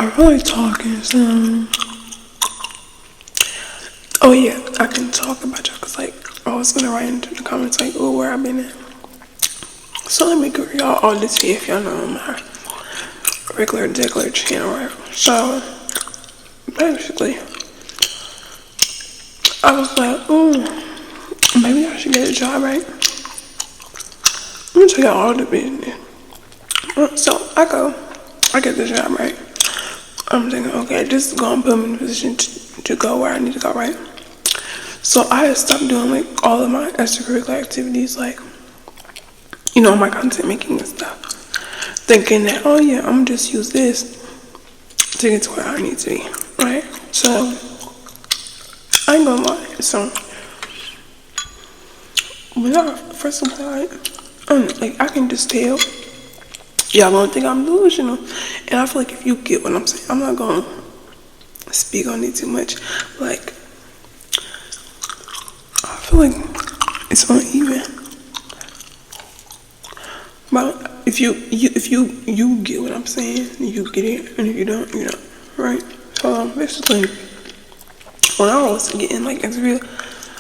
I feel like talking, so. Oh, yeah, I can talk about y'all, because, like, I was gonna write into the comments, like, oh, where I've been at. So let me give y'all all this here if y'all know my regular channel, right? So, basically, I was like, oh, maybe I should get a job, right? Let me tell y'all all the business. So, I get the job, right? I'm thinking, okay, this is gonna put me in a position to go where I need to go, right? So I stopped doing like all of my extracurricular activities, like, you know, my content making and stuff. Thinking that, oh yeah, I'm gonna just use this to get to where I need to be, right? So, I ain't gonna lie. So, first of all, I can just tell y'all gonna think I'm delusional. And I feel like if you get what I'm saying, I'm not gonna speak on it too much. Like, I feel like it's uneven. But if you get what I'm saying, you get it, and if you don't, you don't, right? So basically, when I was getting like interview,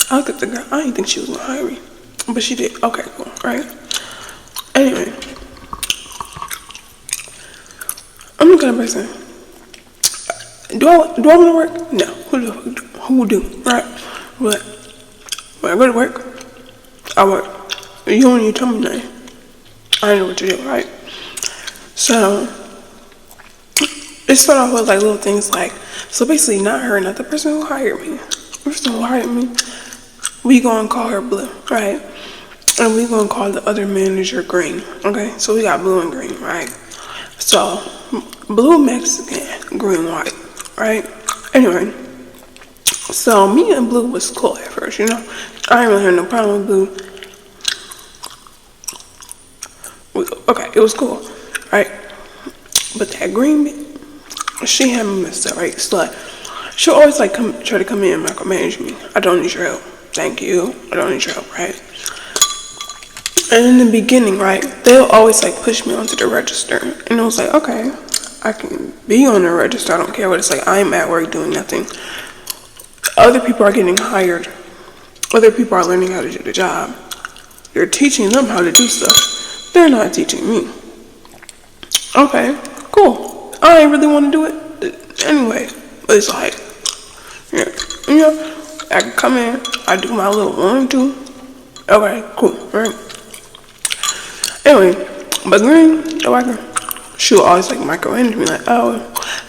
I looked at the girl. I didn't think she was gonna hire me, but she did. Okay, cool, right? Anyway, I'm the kind of person. Do I want to work? No. Who do? Right? But when I go to work, I work. You don't need to tell me nothing. I know what to do, right? So it started off with like little things like, so basically not her, not the person who hired me. The person who hired me, we gonna call her Blue, right? And we gonna call the other manager Green, okay? So we got Blue and Green, right? So Blue Mexican, Green white, right? Anyway, so me and Blue was cool at first, you know? I didn't really have no problem with Blue. Okay, it was cool, right? But that Green bitch, she had me messed up, right? So like, she'll always like try to come in and micromanage me. I don't need your help. Thank you. I don't need your help, right? And in the beginning, right, they'll always like push me onto the register. And I was like, okay, I can be on the register. I don't care what it's like. I'm at work doing nothing. Other people are getting hired. Other people are learning how to do the job. You're teaching them how to do stuff. They're not teaching me. Okay, cool. I ain't really want to do it anyway. But it's like, yeah, you know, I can come in, I do my little 1, 2. Okay, cool, right? Anyway, but Green, the white girl, she'll always like micromanage me, like, oh,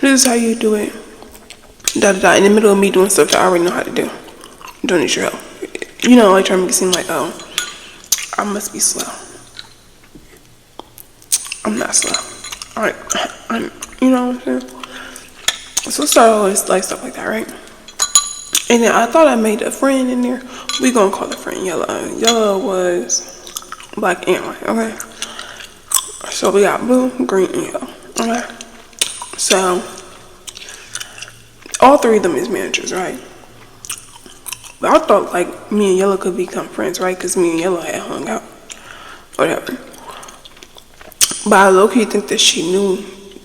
this is how you do it. Da da da. In the middle of me doing stuff that I already know how to do. Don't need your help. You know, like trying to make it seem like, oh, I must be slow. I'm not slow. I'm, you know what I'm saying? So it started always like stuff like that, right? And then I thought I made a friend in there. We gonna call the friend Yellow. Yellow was black and white, okay? So we got Blue, Green, and Yellow, okay? So all 3 of them is managers, right? But I thought like me and Yellow could become friends, right? Because me and Yellow had hung out, whatever. But I low-key think that she knew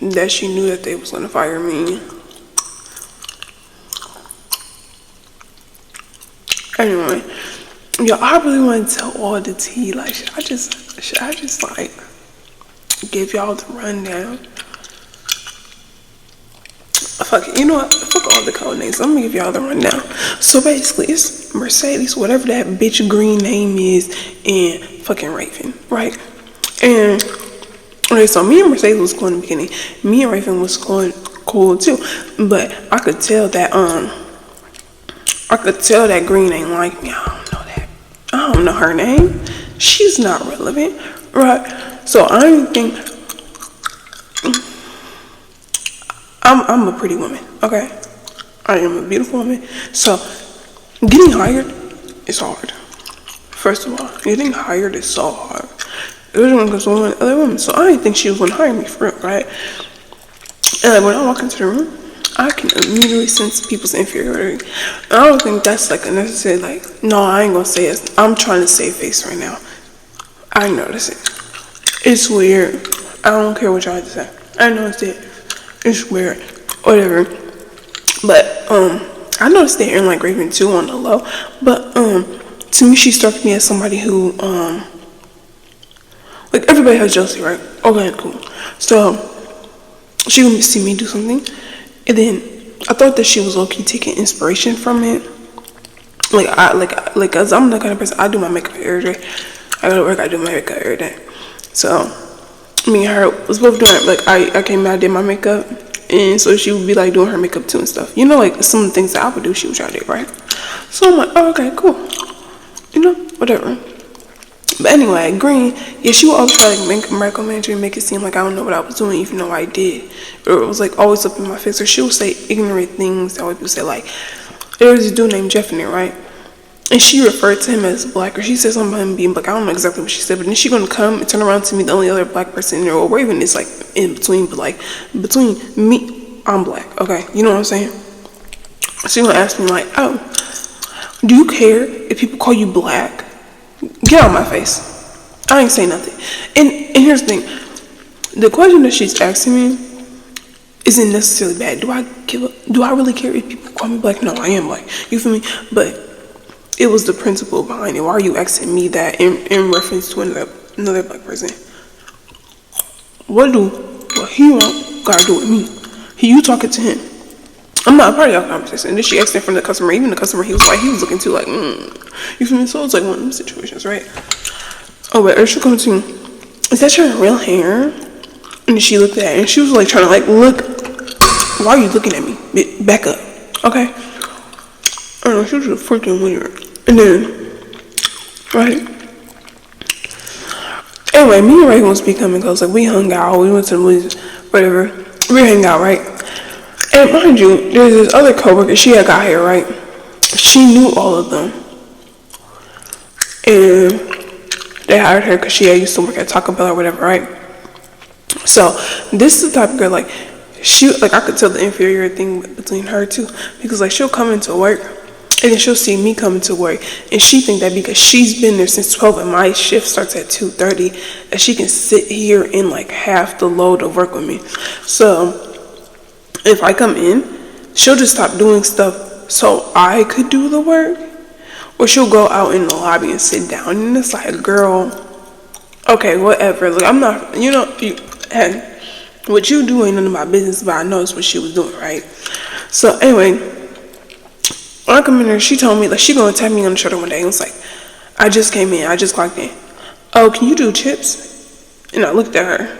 that they was gonna fire me. Anyway, yo, I really want to tell all the tea. Like, should I just like give y'all the rundown? Fuck it, you know what? Fuck all the code names. I'm gonna give y'all the rundown. So basically, it's Mercedes, whatever that bitch Green name is, and fucking Raven, right? And okay, so me and Mercedes was cool in the beginning. Me and Raven was cool too. But I could tell that Green ain't like me. I don't know that. I don't know her name. She's not relevant, right? So I don't think I'm a pretty woman, okay? I am a beautiful woman. So getting hired is hard. First of all, getting hired is so hard. Everyone goes one with other women. So I didn't think she was gonna hire me for real, right? And like when I walk into the room, I can immediately sense people's inferiority. And I don't think that's like a necessary, like, no, I ain't gonna say it. I'm trying to save face right now. I notice it. It's weird. I don't care what y'all have to say. I notice it. It's weird. whatever. But I noticed that Aaron like Raven too on the low. But to me, she struck me as somebody who like everybody has jealousy, right? Okay, cool. So she would see me do something, and then I thought that she was low key taking inspiration from it. Cause I'm the kind of person, I do my makeup every day. I go to work, I do my makeup every day. So me and her was both doing like I came out, I did my makeup, and so she would be like doing her makeup too and stuff. You know, like some of the things that I would do, she would try to do, right? So I'm like, oh, okay, cool. You know, whatever. But anyway, Green, yeah, she would always try to make micromanage and make it seem like I don't know what I was doing, even though I did. Or it was like always up in my face. Or she would say ignorant things that people say, like, there was this dude named Jeff in there, right? And she referred to him as black, or she said something about him being black. I don't know exactly what she said, but then she gonna come and turn around to me, the only other black person in there, or Raven is like in between, but like between me, I'm black, okay? You know what I'm saying? She gonna ask me like, oh, do you care if people call you black? Get out of my face. I ain't say nothing. And here's the thing. The question that she's asking me isn't necessarily bad. Do I really care if people call me black? No, I am black. You feel me? But it was the principle behind it. Why are you asking me that in reference to another black person? What he want gotta do with me? You talking to him. I'm not a part of your conversation. And then she asked in front of the customer. Even the customer, he was looking too like, You feel me? So it's like one of them situations, right? Oh, but she comes to me, is that your real hair? And then she looked at it, and she was like trying to like, look, why are you looking at me? Back up, okay? I don't know, she was just freaking weird. And then, right? Anyway, me and Reagan was becoming close. Like, we hung out, we went to the movies, whatever. We hang out, right? And mind you, there's this other coworker, she had got here, right? She knew all of them. And they hired her because she used to work at Taco Bell or whatever, right? So this is the type of girl, like, I could tell the inferior thing between her too, because like she'll come into work and then she'll see me coming to work, and she think that because she's been there since 12 and my shift starts at 2:30, that she can sit here in like half the load of work with me. So if I come in, she'll just stop doing stuff so I could do the work, or she'll go out in the lobby and sit down, and it's like, girl, okay, whatever. Like, I'm not, and what you do ain't none of my business, but I noticed what she was doing, right? So anyway, when I come in there, she told me, like, she gonna tap me on the shoulder one day and was like, I just came in, I just clocked in. Oh, can you do chips? And I looked at her.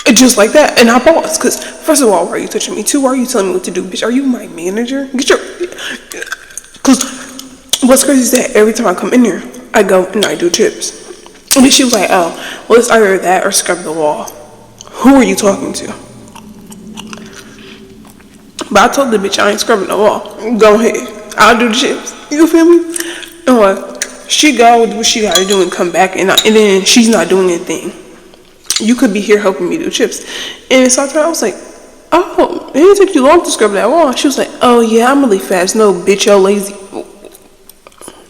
Just like that, and I paused, because first of all, why are you touching me? Two, why are you telling me what to do? Bitch, are you my manager? Because what's crazy is that every time I come in there, I go and I do chips. And then she was like, oh, well, it's either that or scrub the wall. Who are you talking to? But I told the bitch I ain't scrubbing the wall. Go ahead, I'll do the chips. You feel me? And what? She go do what she gotta do and come back, and then she's not doing anything. You could be here helping me do chips. And so I was like, oh, it didn't take you long to scrub that wall. She was like, oh yeah, I'm really fast. No, bitch, you're lazy.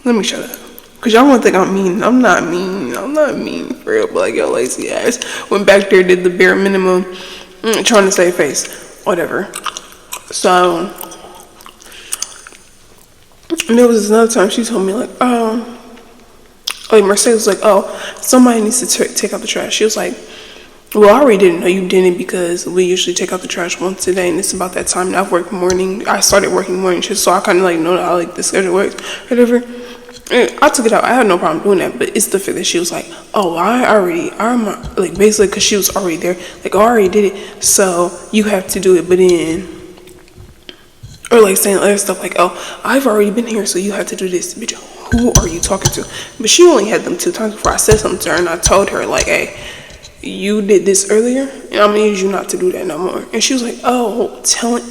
Let me shut up. Because y'all gonna think I'm mean. I'm not mean for real, but like, yo, lazy ass. Went back there, did the bare minimum, trying to save face. Whatever. So, and there was another time she told me like, like Mercedes was like, oh, somebody needs to take out the trash. She was like, well, I already didn't know you didn't, because we usually take out the trash once a day, and it's about that time. And I started working morning shifts, so I kind of like know how like the schedule works, whatever. And I took it out. I had no problem doing that, but it's the fact that she was like, oh, I'm like, basically, because she was already there, like, oh, I already did it, so you have to do it, but then, or like saying other stuff like, oh, I've already been here, so you have to do this. Bitch, who are you talking to? But she only had them 2 times before I said something to her, and I told her like, hey, you did this earlier, and I'm gonna need you not to do that no more. And she was like, oh,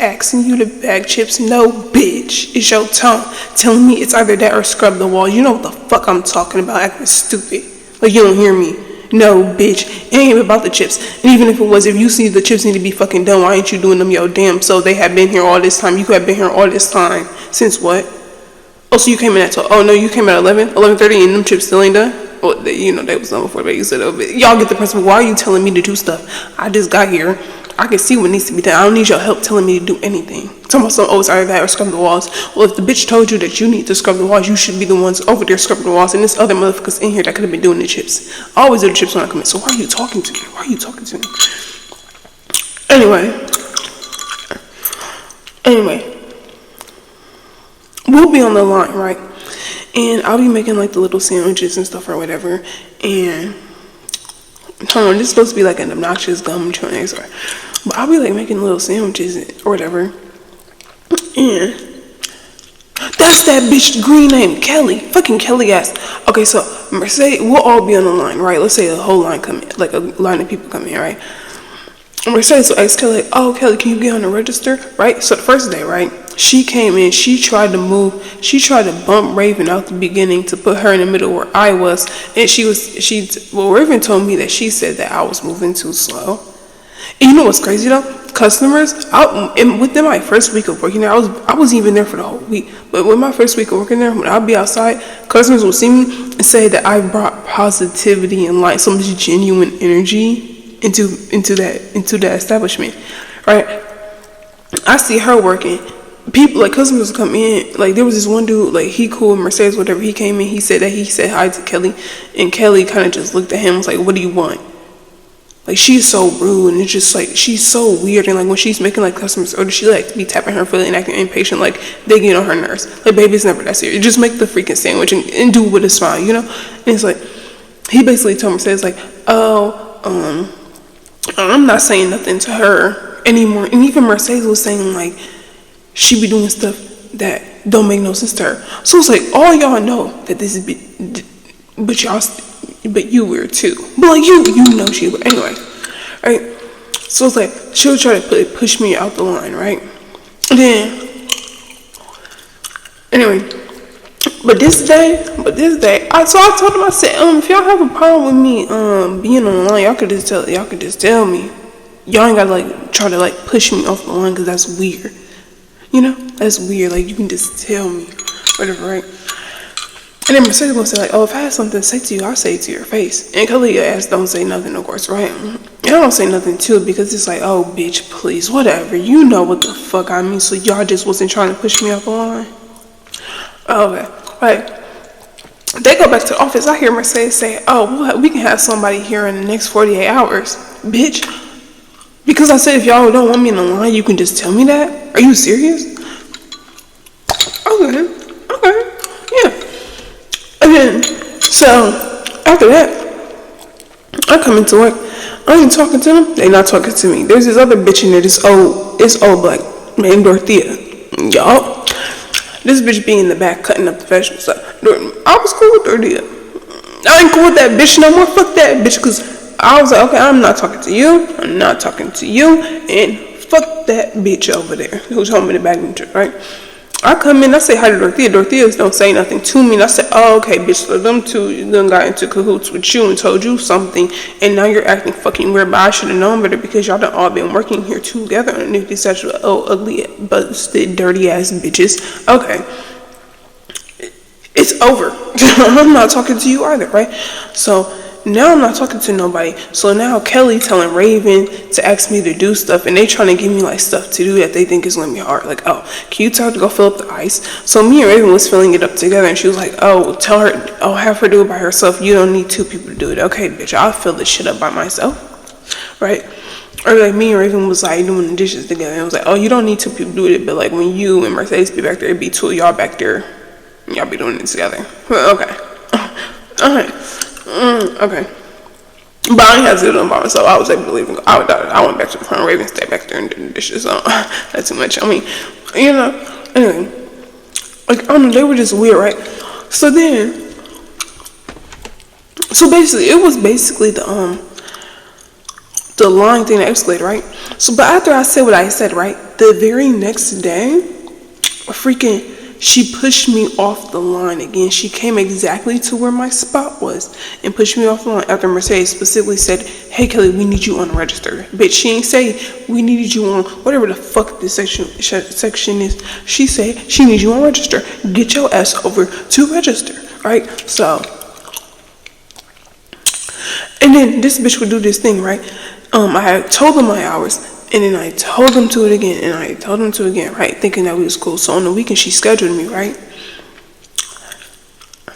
asking you to bag chips? No, bitch, it's your tone telling me it's either that or scrub the wall. You know what the fuck I'm talking about, acting stupid like you don't hear me. No, bitch, it ain't even about the chips. And even if it was, if you see the chips need to be fucking done, why ain't you doing them your damn? So they have been here all this time. You have been here all this time since what? Oh, so you came in at 12. Oh no, you came at 11:30, and them chips still ain't done. Well, they was done before they said it. But y'all get the principle. Why are you telling me to do stuff? I just got here. I can see what needs to be done. I don't need your help telling me to do anything. Talking about some, sorry, that or scrub the walls. Well, if the bitch told you that you need to scrub the walls, you should be the ones over there scrubbing the walls. And this other motherfuckers in here that could have been doing the chips. I always do the chips when I come in. So why are you talking to me? Why are you talking to me? Anyway, we'll be on the line, right? And I'll be making like the little sandwiches and stuff or whatever. And hold on, this is supposed to be like an obnoxious gum chewing, sorry. But I'll be like making little sandwiches or whatever. And that's that bitch green name, Kelly. Fucking Kelly ass. Okay, so Mercedes, we'll all be on the line, right? Let's say a whole line come in, like a line of people come in, right? Mercedes will ask Kelly, oh, Kelly, can you get on the register, right? So the first day, right, she came in, she tried to bump Raven out the beginning to put her in the middle where I was, and Raven told me that she said that I was moving too slow. And you know what's crazy though? Customers, within my first week of working there, I wasn't even there for the whole week, but with my first week of working there, when I'd be outside, customers will see me and say that I brought positivity and light, so much genuine energy into that establishment, right? I see her working. People, like, customers come in, like, there was this one dude, like, he cool, Mercedes, whatever, he came in, he said hi to Kelly, and Kelly kind of just looked at him and was like, what do you want? Like, she's so rude, and it's just, like, she's so weird, and, like, when she's making, like, customers order, she, like, be tapping her foot and acting impatient, like, they get on her nerves. Like, baby, it's never that serious. Just make the freaking sandwich and do it with a smile, you know? And it's like, he basically told Mercedes, like, I'm not saying nothing to her anymore. And even Mercedes was saying, like, she be doing stuff that don't make no sense to her. So it's like, all y'all know that this is, but you weird too. But like, you know she weird. Anyway, right? So it's like, she'll try to push me out the line, right? And then, anyway, but this day, I told him, I said, if y'all have a problem with me, being on the line, y'all could just tell me. Y'all ain't gotta, like, try to, like, push me off the line, because that's weird. You know? That's weird. Like, you can just tell me. Whatever, right? And then Mercedes will say, like, if I have something to say to you, I'll say it to your face. And Kalia ass don't say nothing, of course, right? And I don't say nothing, too, because it's like, oh, bitch, please, whatever. You know what the fuck I mean, so y'all just wasn't trying to push me off the line. Okay. Right. They go back to the office. I hear Mercedes say, oh, we can have somebody here in the next 48 hours. Bitch. Because I said if y'all don't want me in the line, you can just tell me that? Are you serious? Okay. Yeah. And then, so, after that, I come into work. I ain't talking to them. They not talking to me. There's this other bitch in there, this old black named Dorothea. Y'all. This bitch be in the back cutting up the vegetables. I was cool with Dorothea. I ain't cool with that bitch no more. Fuck that bitch, because I was like, okay, I'm not talking to you. I'm not talking to you. And fuck that bitch over there who's home in the back of the truck, right? I come in, I say hi to Dorothea. Dorothea don't say nothing to me. And I said, oh, okay, bitch, so them two done got into cahoots with you and told you something. And now you're acting fucking weird, but I should have known better because y'all done all been working here together underneath these such ugly, busted, dirty ass bitches. Okay. It's over. I'm not talking to you either, right? So now I'm not talking to nobody. So now Kelly telling Raven to ask me to do stuff, and they trying to give me like stuff to do that they think is gonna be hard. Like, oh, can you tell her to go fill up the ice? So me and Raven was filling it up together, and she was like, oh, tell her, have her do it by herself. You don't need two people to do it. Okay, bitch, I'll fill this shit up by myself, right? Or like me and Raven was like doing the dishes together, and I was like, oh, you don't need two people to do it, but like when you and Mercedes be back there, it'd be two of y'all back there. Y'all be doing it together. Okay. Alright. Okay. But I ain't had to do them by myself. I was able to leave and go. I went back to the front. Raven stayed back there and did the dishes. So that's too much. I mean, you know. Anyway. Like, I don't know. They were just weird, right? So basically, it was basically the line thing that escalated, right? So, but after I said what I said, right? The very next day, she pushed me off the line again. She came exactly to where my spot was and pushed me off the line after Mercedes specifically said, hey, Kelly, we need you on the register. Bitch, she ain't say we needed you on whatever the fuck this section is. She said she needs you on register. Get your ass over to register, right? So And then this bitch would do this thing, right? I had told them my hours, and then I told them to it again, and I told them to it again, right? Thinking that we was cool. So on the weekend, she scheduled me, right?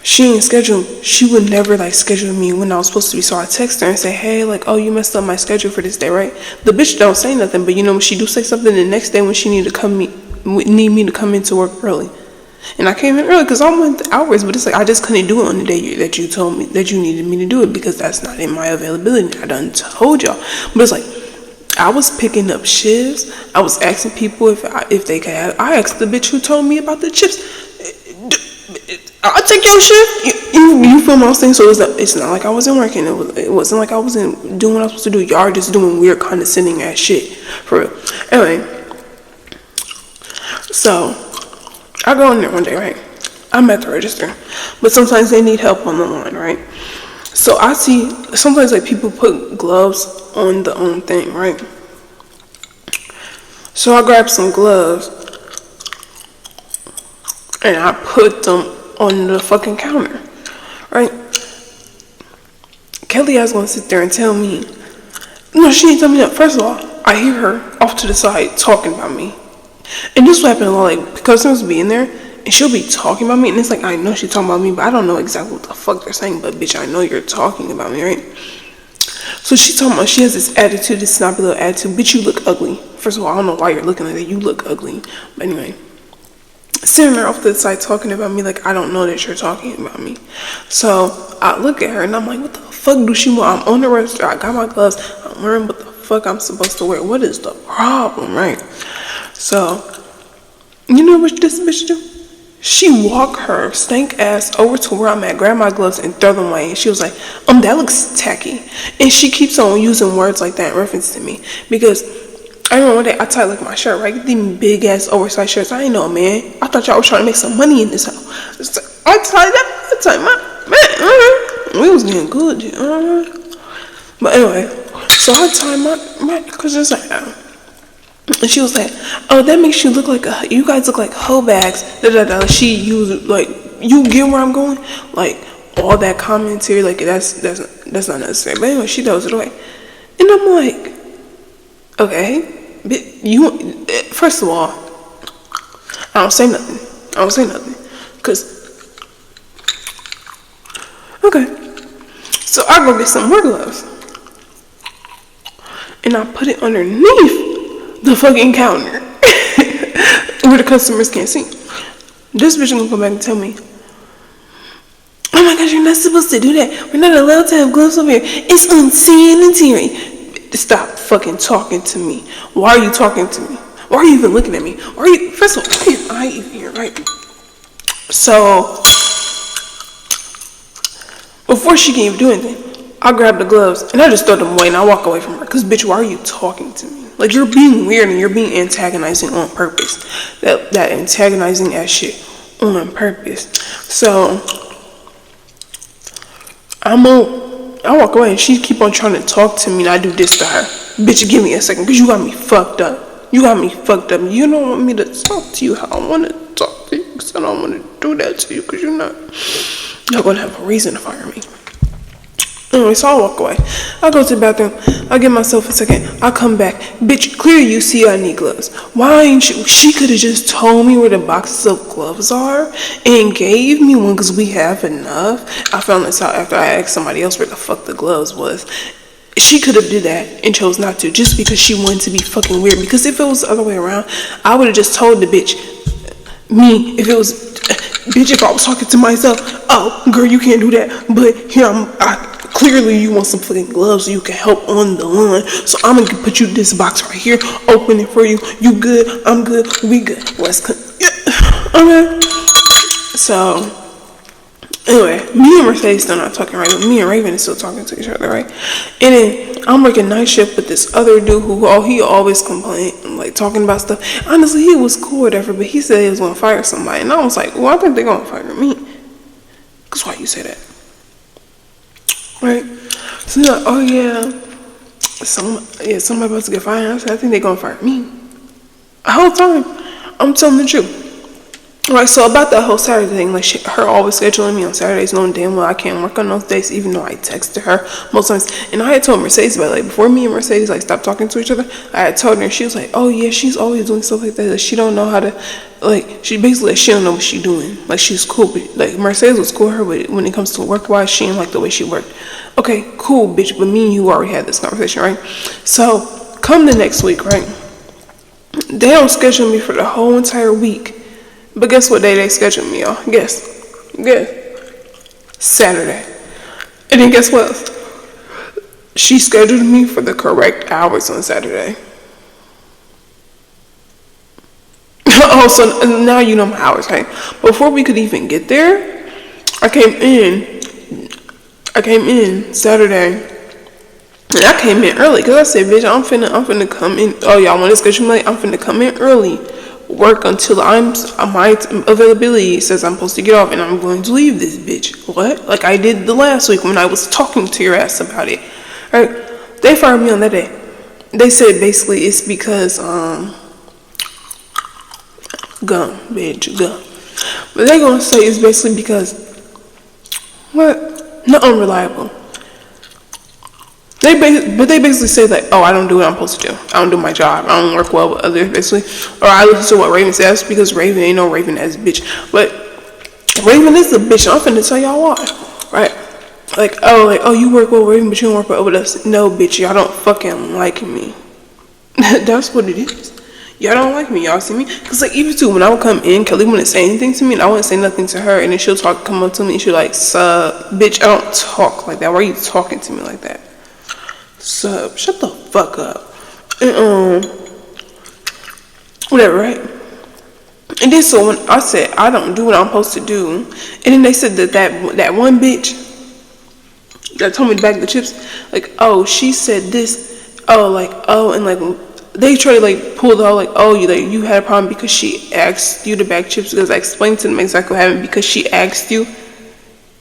She ain't scheduled. She would never like schedule me when I was supposed to be. So I text her and say, hey, like, oh, you messed up my schedule for this day, right? The bitch don't say nothing, but you know when she do say something, the next day when she need me to come into work early, and I came in early because I went the hours, but it's like I just couldn't do it on the day that you told me that you needed me to do it because that's not in my availability. I done told y'all, but it's like I was picking up shifts. I was asking people if they could have. I asked the bitch who told me about the chips. I'll take your shit. You feel what I'm saying? So it's not like I wasn't working. It wasn't like I wasn't doing what I was supposed to do. Y'all are just doing weird condescending ass shit. For real. Anyway. So, I go in there one day, right? I'm at the register. But sometimes they need help on the line, right? So I see, sometimes like people put gloves on the thing, right? So I grabbed some gloves. And I put them on the fucking counter, right? Kelly was gonna sit there and tell me, no, she didn't tell me that. First of all, I hear her off to the side talking about me. And this will happen a lot, like, customers be in there, and she'll be talking about me, and it's like, I know she's talking about me, but I don't know exactly what the fuck they're saying, but bitch, I know you're talking about me, right? So she's talking about, she has this attitude, this snappy little attitude, bitch, you look ugly. First of all, I don't know why you're looking like that, you look ugly. But anyway. Sitting there off to the side talking about me like I don't know that you're talking about me. So I look at her and I'm like, what the fuck do she want? I'm on the register, I got my gloves, I'm wearing what the fuck I'm supposed to wear. What is the problem, right? So, you know what this bitch do? She walk her stank ass over to where I'm at, grab my gloves and throw them away. And she was like, that looks tacky. And she keeps on using words like that in reference to me. Because I remember one day I tied like my shirt, right? These big ass oversized shirts. I ain't know, man. I thought y'all was trying to make some money in this house. I tied my, man. We was getting good, But anyway, so I tied my, cause it's like, and she was like, oh, that makes you look like you guys look like hoe bags. She used like, you get where I'm going? Like all that commentary, like that's not necessary. But anyway, she throws it away, and I'm like, okay. You, first of all, I don't say nothing, cause, okay, so I go get some more gloves, and I put it underneath the fucking counter, where the customers can't see. This bitch gonna come back and tell me, oh my gosh, you're not supposed to do that, we're not allowed to have gloves over here, it's unsanitary. Stop fucking talking to me. Why are you talking to me? Why are you even looking at me? First of all, why am I even here, right? So, before she can even do anything, I grab the gloves and I just throw them away and I walk away from her. Cause bitch, why are you talking to me? Like you're being weird and you're being antagonizing on purpose. That antagonizing ass shit on purpose. So, I walk away and she keep on trying to talk to me and I do this to her. Bitch, give me a second, cause you got me fucked up. You don't want me to talk to you how I want to talk to you, cause I don't want to do that to you, cause you're gonna have a reason to fire me. Anyway, so I walk away. I go to the bathroom. I give myself a second. I come back. Bitch, clearly you see I need gloves. Why ain't you? She could have just told me where the boxes of gloves are and gave me one because we have enough. I found this out after I asked somebody else where the fuck the gloves was. She could have did that and chose not to just because she wanted to be fucking weird. Because if it was the other way around, I would have just told the bitch, if I was talking to myself, oh, girl, you can't do that. But here clearly you want some fucking gloves so you can help on the line. So I'm gonna put you this box right here, open it for you. You good? I'm good. We good. Okay. So anyway, me and Mercedes still not talking right, but me and Raven is still talking to each other, right? And then I'm working night shift with this other dude who he always complained, like talking about stuff. Honestly, he was cool, whatever, but he said he was gonna fire somebody, and I was like, well, I think they're gonna fire me. Cause why you say that? Right? So he's like, oh yeah, somebody about to get fired. I said, I think they're gonna fire me. The whole time, I'm telling the truth. Right, so about that whole Saturday thing, like her always scheduling me on Saturdays, knowing damn well I can't work on those days, even though I texted her most times. And I had told Mercedes about it, like before me and Mercedes like stopped talking to each other. I had told her, she was like, "Oh yeah, she's always doing stuff like that. Like, she don't know how to, like she basically she don't know what she's doing. Like she's cool, but like Mercedes was cool with her, but when it comes to work wise, she didn't like the way she worked. Okay, cool, bitch. But me and you already had this conversation, right? So come the next week, right? They don't schedule me for the whole entire week. But guess what day they scheduled me, y'all? Guess. Saturday. And then guess what? She scheduled me for the correct hours on Saturday. Oh, so now you know my hours, right? Before we could even get there, I came in Saturday. And I came in early because I said, bitch, I'm finna come in. Oh, y'all want to schedule me late? I'm finna come in early. Work until my availability says I'm supposed to get off, and I'm going to leave this bitch. What? Like I did the last week when I was talking to your ass about it. Right? They fired me on that day. They said basically it's because gum. But they're gonna say it's basically because what? Not unreliable. They basically say that, oh, I don't do what I'm supposed to do. I don't do my job. I don't work well with others, basically. Or I listen to what Raven says because Raven ain't no Raven ass bitch. But Raven is the bitch. I'm finna tell y'all why, right? Oh, you work well with Raven, but you don't work well with us. No, bitch, y'all don't fucking like me. That's what it is. Y'all don't like me. Y'all see me? Because, like, even too, when I would come in, Kelly wouldn't say anything to me, and I wouldn't say nothing to her, and then she'll come up to me, and she'll like, sup, bitch, I don't talk like that. Why are you talking to me like that? Sup, shut the fuck up. And, whatever, right? And then so when I said I don't do what I'm supposed to do, and then they said that one bitch that told me to bag the chips, like, oh, she said this, and like they try to like pull the whole like, oh, you had a problem because she asked you to bag chips, because I explained to them exactly what happened because she asked you.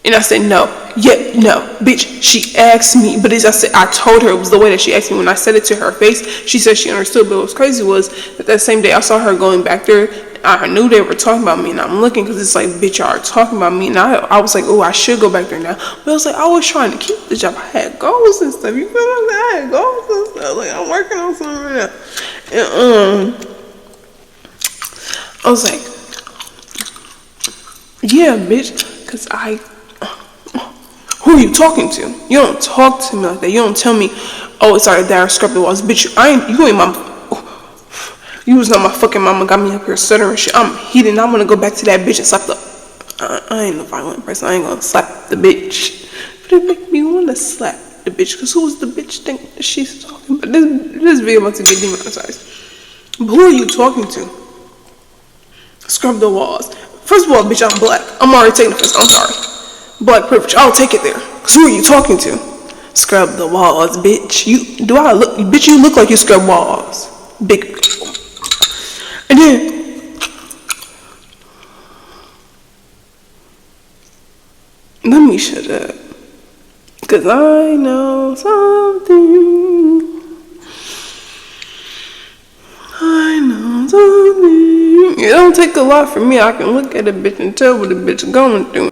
And I said, no, bitch, she asked me, but as I said, I told her it was the way that she asked me. When I said it to her face, she said she understood, but what was crazy was that same day I saw her going back there, I knew they were talking about me, and I'm looking, because it's like, bitch, y'all are talking about me, and I was like, oh, I should go back there now, but I was like, I was trying to keep the job. I had goals and stuff, you feel like that? I had goals and stuff, like, I'm working on something right now, and, I was like, yeah, bitch, because who are you talking to? You don't talk to me like that. You don't tell me, oh, it's alright that I scrubbed the walls. Bitch, you ain't my, you was not my fucking mama, got me up here stuttering shit. I'm heated, I want to go back to that bitch and slap I ain't a violent person. I ain't gonna slap the bitch. But it make me want to slap the bitch, because who's the bitch think that she's talking about? This video about to get demonetized. But who are you talking to? Scrub the walls. First of all, bitch, I'm black. I'm already taking the first. I'm sorry. Black privilege, I'll take it there. Cause who are you talking to? Scrub the walls, bitch. Bitch, you look like you scrub walls. Big. And then, let me shut up. Cause I know something. It don't take a lot for me. I can look at a bitch and tell what a bitch going through.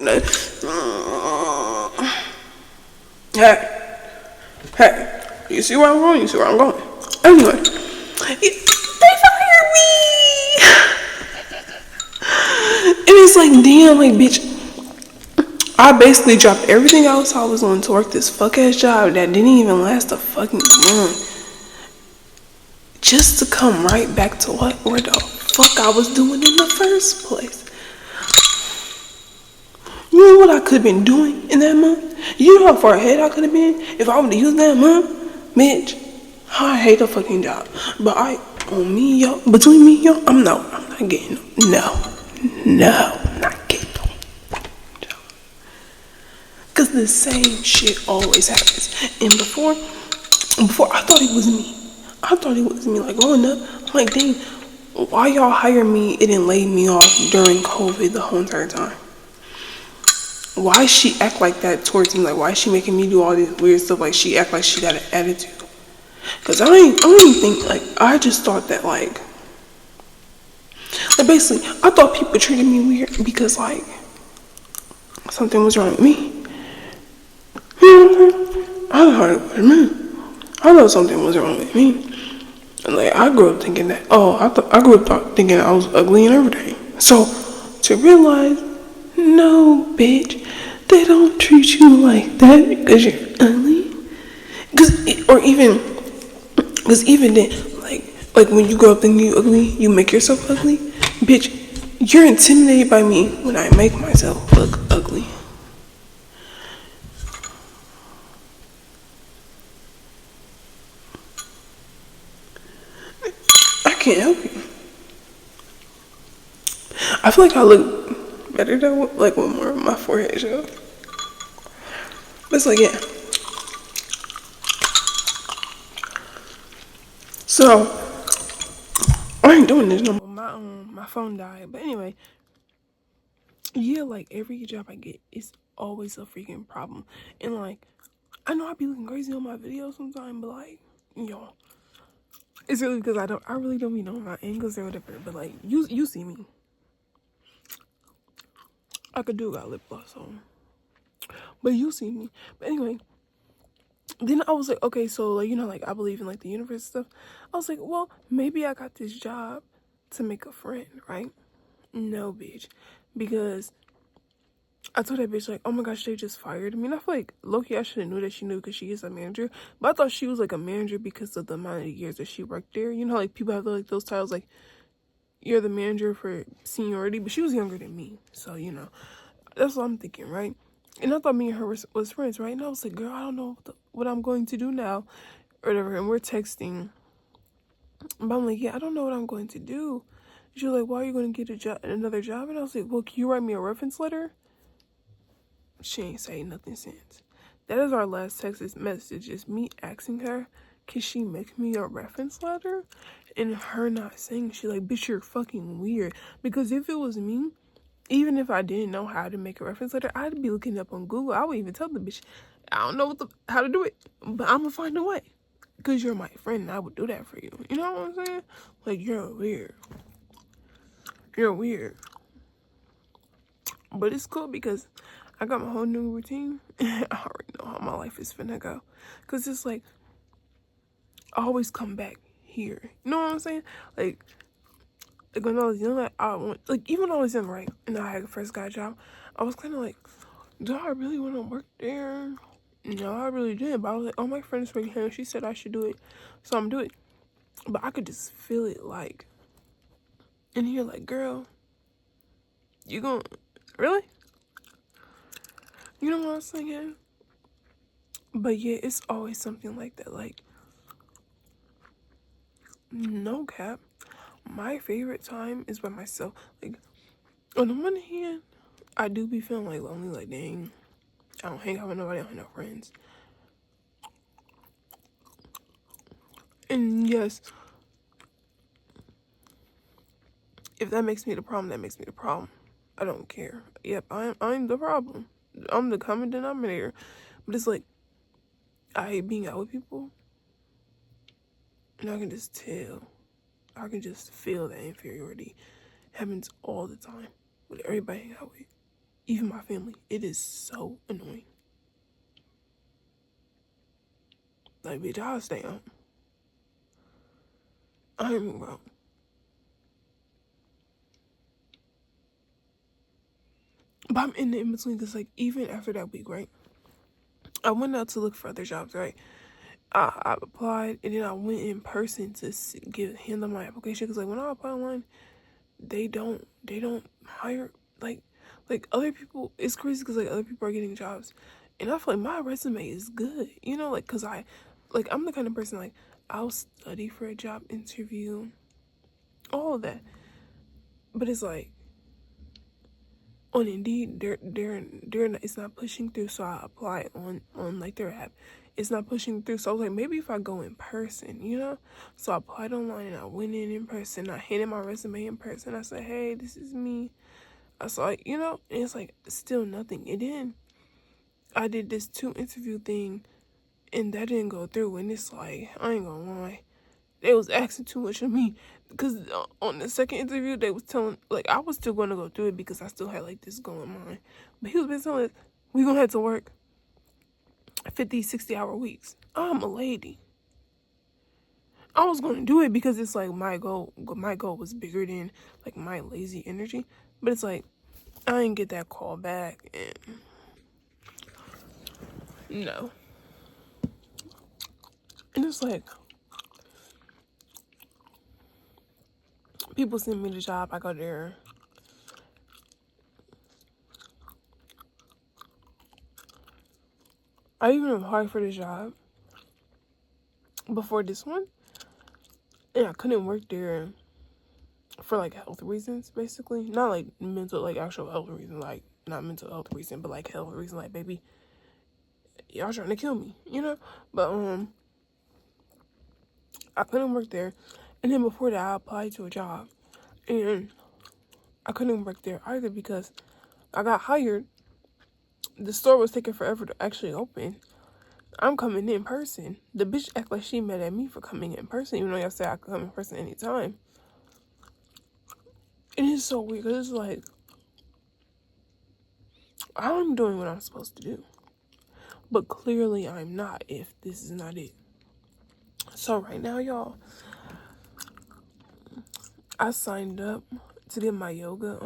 Hey, you see where I'm going? You see where I'm going? Anyway, they fired me! And it's like, damn, like, bitch, I basically dropped everything else I was on to work this fuck-ass job that didn't even last a fucking month. Just to come right back to where the fuck I was doing in the first place. You know what I could have been doing in that month? You know how far ahead I could have been if I would have used that month? Bitch, I hate a fucking job. But between me, yo, I'm not getting I'm not getting no fucking job. Cause the same shit always happens. And before I thought it was me. Like growing up, I'm like, dang, why y'all hire me and then laid me off during COVID the whole entire time? Why she act like that towards me? Like, why is she making me do all this weird stuff? Like, she act like she got an attitude. Cause I don't even think, like, I just thought that, like And basically, I thought people treated me weird because, like, something was wrong with me. You know what I'm saying? I thought it was me. I thought something was wrong with me. And, like, I grew up thinking that, I grew up thinking I was ugly and everything. So, to realize, no, bitch, they don't treat you like that because you're ugly. Because even then, like when you grow up thinking you ugly, you make yourself ugly. Bitch, you're intimidated by me when I make myself look ugly. I can't help you. I feel like I look better though, like with more of my forehead shows. But it's like, yeah. So, I ain't doing this no more. My phone died. But anyway, yeah, like every job I get, it's always a freaking problem. And like, I know I be looking crazy on my videos sometimes, but like, yo, it's really because I really don't be knowing my angles or whatever. But like, you see me. I could do got lip gloss on, but you see me. But anyway, then I was like, okay, so like, you know, like I believe in like the universe stuff. I was like, well, maybe I got this job to make a friend, right? No, bitch, because I told that bitch like, oh my gosh, they just fired me. And I feel like low-key I should have knew that she knew because she is a manager. But I thought she was like a manager because of the amount of years that she worked there. You know, like people have like those titles like you're the manager for seniority, but she was younger than me, so you know that's what I'm thinking, right? And I thought me and her was friends, right? And I was like, girl, I don't know what I'm going to do now, or whatever. And we're texting, but I'm like, yeah, I don't know what I'm going to do. She was like, why are you going to get another job? And I was like, well, can you write me a reference letter? She ain't saying nothing since. That is our last text message. Is me asking her, can she make me a reference letter? And her not saying, she like, bitch, you're fucking weird. Because if it was me, even if I didn't know how to make a reference letter, I'd be looking up on Google. I would even tell the bitch, I don't know how to do it, but I'm gonna find a way. Because you're my friend and I would do that for you. You know what I'm saying? Like, you're weird. You're weird. But it's cool because I got my whole new routine. I already know how my life is finna go. Because it's like, I always come back here. You know what I'm saying? Like when I was young, even when I was young, right? And I had first got a job, I was kind of like, do I really want to work there? No, I really didn't. But I was like, oh, my friend is working here. She said I should do it. So I'm doing it. But I could just feel it like in here, like, girl, you gonna, really? You know what I'm saying? But yeah, it's always something like that. Like, no cap. My favorite time is by myself. Like, on the one hand, I do be feeling like lonely. Like, dang, I don't hang out with nobody. I don't have no friends. And yes, if that makes me the problem, that makes me the problem. I don't care. Yep, I'm the problem. I'm the common denominator. But it's like, I hate being out with people. And I can just tell. I can just feel that inferiority. It happens all the time with everybody I hang out with. Even my family. It is so annoying. Like, bitch, I'll stay home. I'm wrong. But I'm in the in-between because, like, even after that week, right? I went out to look for other jobs, right? I applied and then I went in person to handle my application because like when I apply online, they don't hire like other people. It's crazy because like other people are getting jobs, and I feel like my resume is good, you know, like because I'm the kind of person like I'll study for a job interview, all of that, but it's like on Indeed, it's not pushing through. So I apply on like their app. It's not pushing through. So I was like, maybe if I go in person, you know? So I applied online and I went in person. I handed my resume in person. I said, hey, this is me. I saw it, you know? And it's like, still nothing. And then I did this 2 interview thing and that didn't go through. And it's like, I ain't gonna lie. they was asking too much of me. Because on the second interview, they was telling, like, I was still going to go through it because I still had, like, this going on. But he was been telling us, we going to have to work 50, 60-hour weeks. I'm a lady. I was going to do it because it's, like, my goal was bigger than, like, my lazy energy. But it's, like, I didn't get that call back, and no. And it's, like, people send me the job, I go there. I even applied for the job before this one, and I couldn't work there for, like, health reasons, basically. Not, like, mental, like, actual health reasons, like, not mental health reason, but, like, health reason, like, baby, y'all trying to kill me, you know? But, I couldn't work there, and then before that, I applied to a job, and I couldn't work there either because I got hired. The store was taking forever to actually open. I'm coming in person. The bitch act like she mad at me for coming in person, even though y'all say I could come in person anytime. And it's so weird because it's like, I'm doing what I'm supposed to do. But clearly I'm not if this is not it. So right now, y'all, I signed up to get my yoga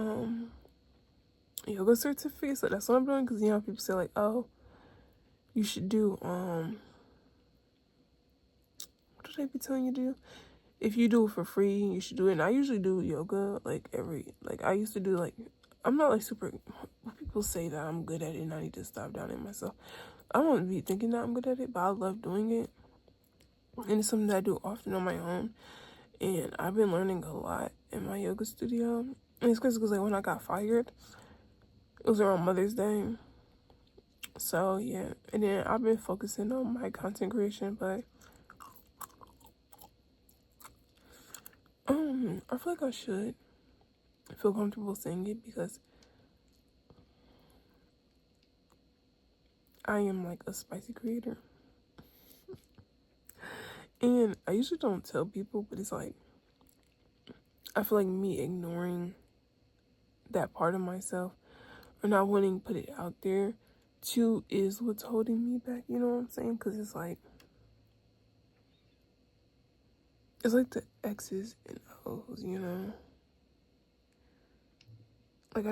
certificate. So that's what I'm doing, because you know people say like, oh, you should do what do they be telling you to do? If you do it for free, you should do it. And I usually do yoga I used to do, like, I'm not like super, people say that I'm good at it and I need to stop doubting myself. I don't be thinking that I'm good at it, but I love doing it. And it's something that I do often on my own. And I've been learning a lot in my yoga studio. And it's crazy because, like, when I got fired, it was around Mother's Day. So, yeah. And then I've been focusing on my content creation, but I feel like I should feel comfortable saying it because I am, like, a spicy creator. And I usually don't tell people, but it's like, I feel like me ignoring that part of myself or not wanting to put it out there too is what's holding me back, you know what I'm saying? Because it's like the X's and O's, you know? Like,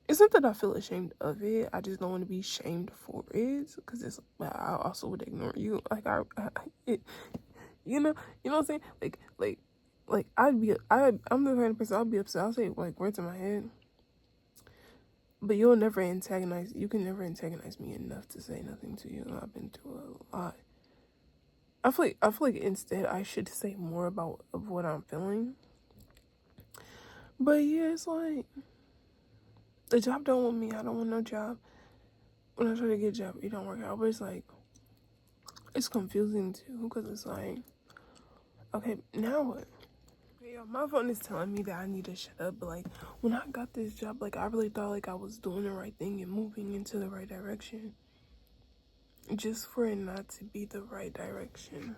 it's not that I feel ashamed of it. I just don't want to be shamed for it, because it's, I also would ignore you. Like, you know what I'm saying? Like I'm the kind of person, I'll be upset. I'll say, like, words in my head. But you can never antagonize me enough to say nothing to you. I've been through a lot. I feel like instead I should say more about what I'm feeling. But yeah, it's like, the job don't want me. I don't want no job. When I try to get a job, it don't work out. But it's like, it's confusing too, because it's like, okay, now what? Yeah, my phone is telling me that I need to shut up, but, like, when I got this job, like, I really thought, like, I was doing the right thing and moving into the right direction, just for it not to be the right direction,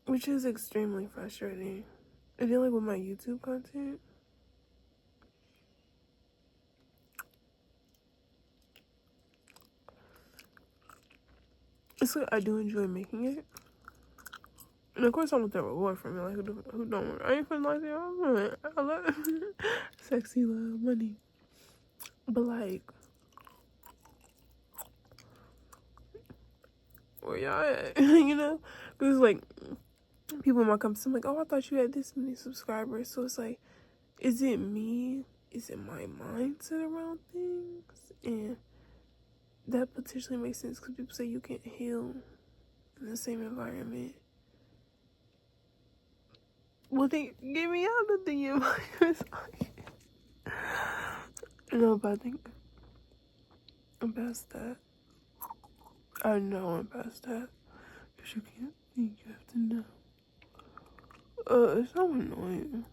which is extremely frustrating. And then, like, with my YouTube content, it's like I do enjoy making it. And of course I want that reward from it. Like, who don't? I ain't finna lie to y'all. I love sexy love money. But, like, where y'all at? You know? Because, like, people might come to me like, oh, I thought you had this many subscribers. So it's like, is it me? Is it my mindset around things? And that potentially makes sense because people say you can't heal in the same environment. Well, they get me out of the environment. No, but I think I'm past that. I know I'm past that. Because you can't think, you have to know. It's so annoying.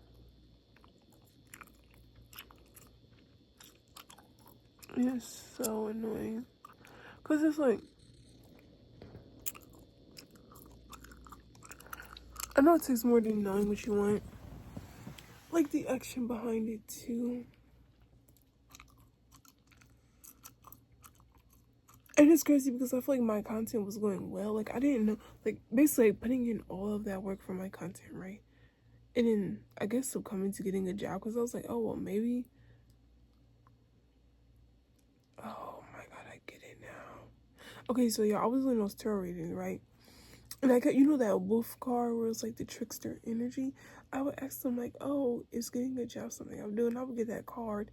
It's so annoying. Cause it's like, I know it takes more than knowing what you want. Like the action behind it too. And it's crazy because I feel like my content was going well. Like I didn't know, like basically like, putting in all of that work for my content, right? And then I guess succumbing to getting a job because I was like, oh well, maybe. Oh my god, I get it now. Okay, so yeah, I was doing those tarot readings, right? And I got, you know, that wolf card where it's like the trickster energy. I would ask them like, oh, is getting a job something I'm doing? I would get that card,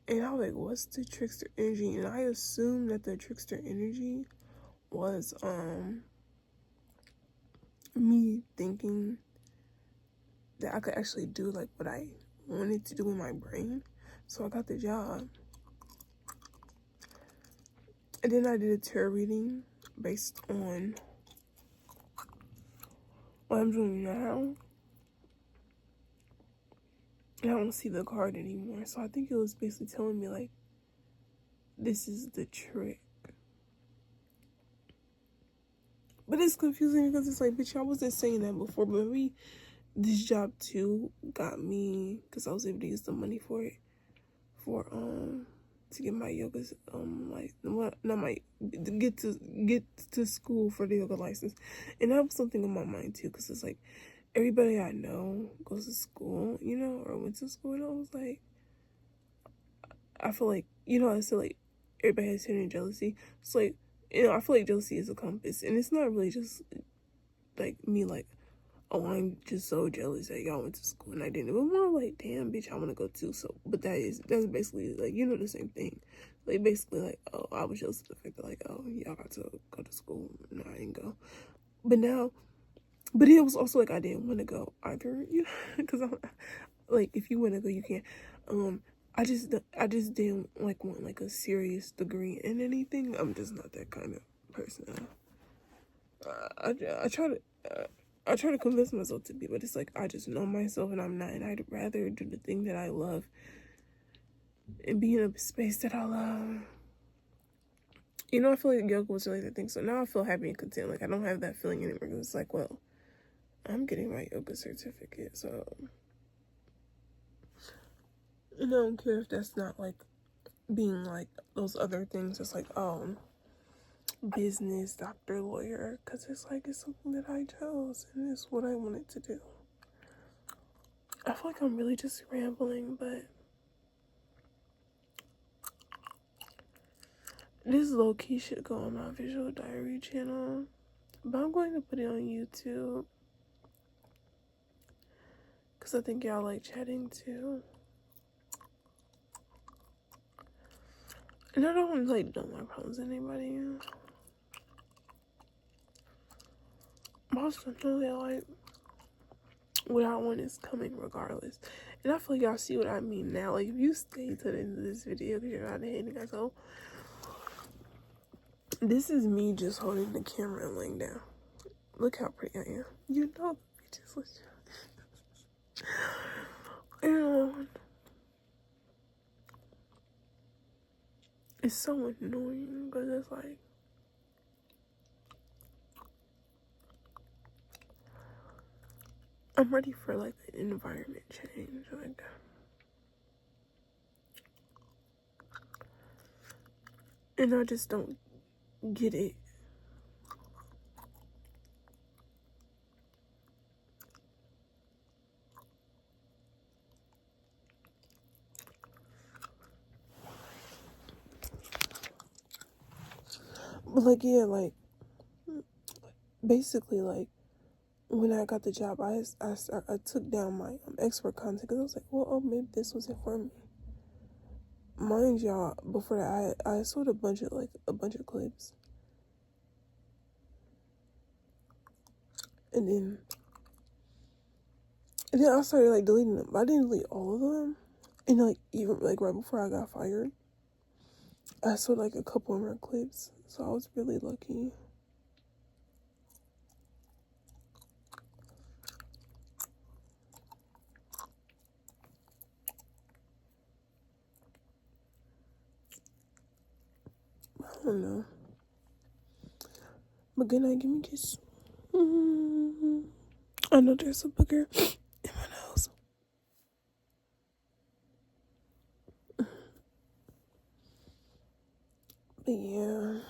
and I was like, what's the trickster energy? And I assumed that the trickster energy was me thinking that I could actually do like what I wanted to do in my brain. So I got the job. And then I did a tarot reading based on what I'm doing now. And I don't see the card anymore. So I think it was basically telling me like, this is the trick. But it's confusing because it's like, bitch, I wasn't saying that before. But maybe this job too got me, because I was able to use the money for it. For to get my yoga like what, not my, get to school for the yoga license. And that was something on my mind too, because it's like everybody I know goes to school, you know, or went to school, and I was like, I feel like, you know, I said like everybody has hidden jealousy. It's like, you know, I feel like jealousy is a compass, and it's not really just like me like, oh, I'm just so jealous that y'all went to school and I didn't. But more like, damn, bitch, I want to go too. So, but that's basically like, you know, the same thing. Like basically like, oh, I was jealous of the fact that like, oh, y'all got to go to school. No, I didn't go. But now, but it was also like I didn't want to go either, you know, because I'm like, if you want to go, you can. I just didn't like want like a serious degree in anything. I'm just not that kind of person. I try to. I try to convince myself to be, but it's like I just know myself and I'm not, and I'd rather do the thing that I love and be in a space that I love. You know, I feel like yoga was really the thing, so now I feel happy and content. Like I don't have that feeling anymore because it's like, well, I'm getting my yoga certificate, so, and I don't care if that's not like being like those other things. It's like, business, doctor, lawyer, because it's like it's something that I chose and it's what I wanted to do. I feel like I'm really just rambling, but this low-key should go on my visual diary channel, but I'm going to put it on YouTube because I think y'all like chatting too. And I don't like dump my problems with anybody. I also know that like what I want is coming regardless. And I feel like y'all see what I mean now. Like if you stay to the end of this video because you're not hating at all, this is me just holding the camera and laying down. Look how pretty I am. You know, bitches. Look. And it's so annoying because it's like, I'm ready for like an environment change. Like, and I just don't get it. But like, yeah, like basically, like when I got the job, I took down my expert content because I was like, well, oh, maybe this was it for me. Mind y'all, before that, I sold a bunch of clips, and then I started like deleting them. But I didn't delete all of them, and like even like right before I got fired, I sold like a couple more clips, so I was really lucky. I don't know. But good night, give me a kiss. Mm-hmm. I know there's a booger in my nose. But yeah.